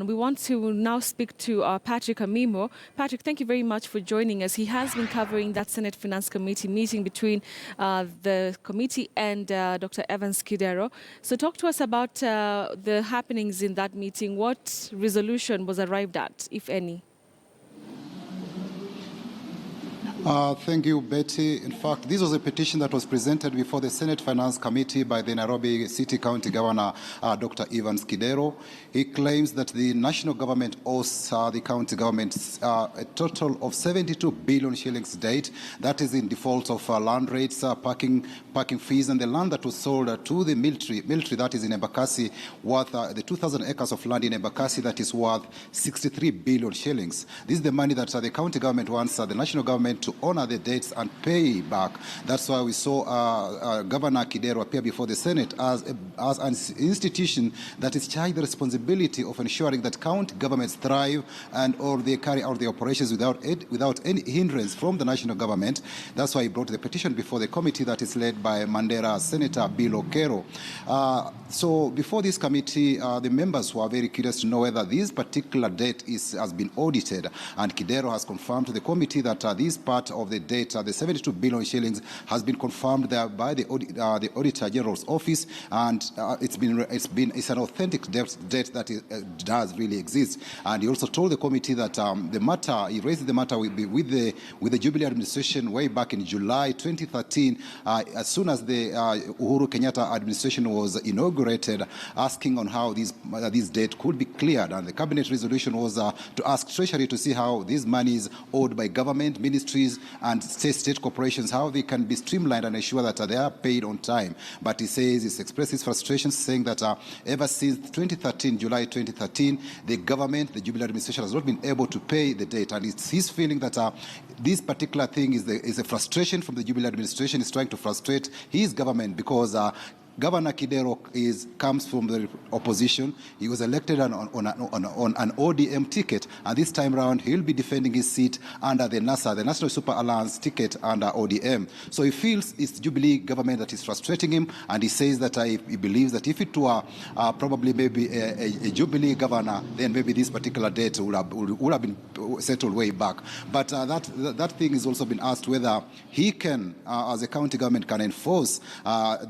We want to now speak to Patrick Amimo. Patrick, thank you very much for joining us. He has been covering that Senate Finance Committee meeting between the committee and Dr. Evans Kidero. So talk to us about the happenings in that meeting. What resolution was arrived at, if any? Thank you, Betty. In fact, this was a petition that was presented before the Senate Finance Committee by the Nairobi City County Governor, Dr. Evans Kidero. He claims that the national government owes the county government a total of 72 billion shillings debt. That is in default of land rates, parking fees, and the land that was sold to the military that is in Embakasi, worth the 2,000 acres of land in Embakasi that is worth 63 billion shillings. This is the money that the county government wants the national government to honor the dates and pay back. That's why we saw Governor Kidero appear before the Senate as an institution that is charged the responsibility of ensuring that county governments thrive or they carry out their operations without any hindrance from the national government. That's why he brought the petition before the committee that is led by Mandera Senator Bill Okero. So before this committee, the members were very curious to know whether this particular debt has been audited, and Kidero has confirmed to the committee that this part of the debt, the 72 billion shillings, has been confirmed there by the Auditor General's office, and it's an authentic debt that does really exist. And he also told the committee that he raised the matter with the Jubilee administration way back in July 2013, as soon as the Uhuru Kenyatta administration was inaugurated, asking on how this debt could be cleared. And the cabinet resolution was to ask Treasury to see how these monies owed by government, ministries, and state corporations, how they can be streamlined and ensure that they are paid on time. But he says, he expresses frustration, saying that ever since July 2013, the government, the Jubilee administration, has not been able to pay the debt. And it's his feeling that this particular thing is a frustration from the Jubilee administration. Is trying to frustrate his government because Governor Kidero comes from the opposition. He was elected on an ODM ticket, and this time around he'll be defending his seat under the NASA, the National Super Alliance ticket under ODM. So he feels it's Jubilee government that is frustrating him, and he says that he believes that if it were probably maybe a Jubilee governor, then maybe this particular debt would have been settled way back. But that thing has also been asked whether he can, as a county government, can enforce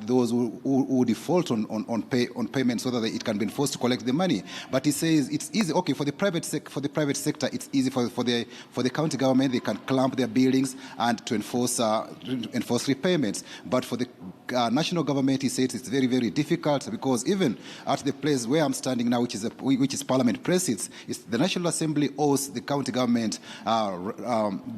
those who default on payment so that it can be enforced to collect the money. But he says it's easy. Okay, for the private sector, it's easy. For the county government, they can clamp their buildings and to enforce repayments. But for the national government, he says it's very, very difficult, because even at the place where I'm standing now, which is Parliament Precincts, the National Assembly owes the county government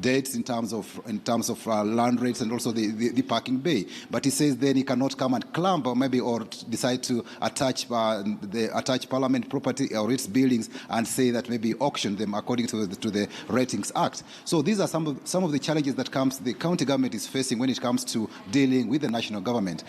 debts in terms of land rates and also the parking bay. But he says then he cannot come and clamp or decide to attach Parliament property or its buildings and say that maybe auction them according to the Ratings Act. So these are some of the challenges that the county government is facing when it comes to dealing with the national government.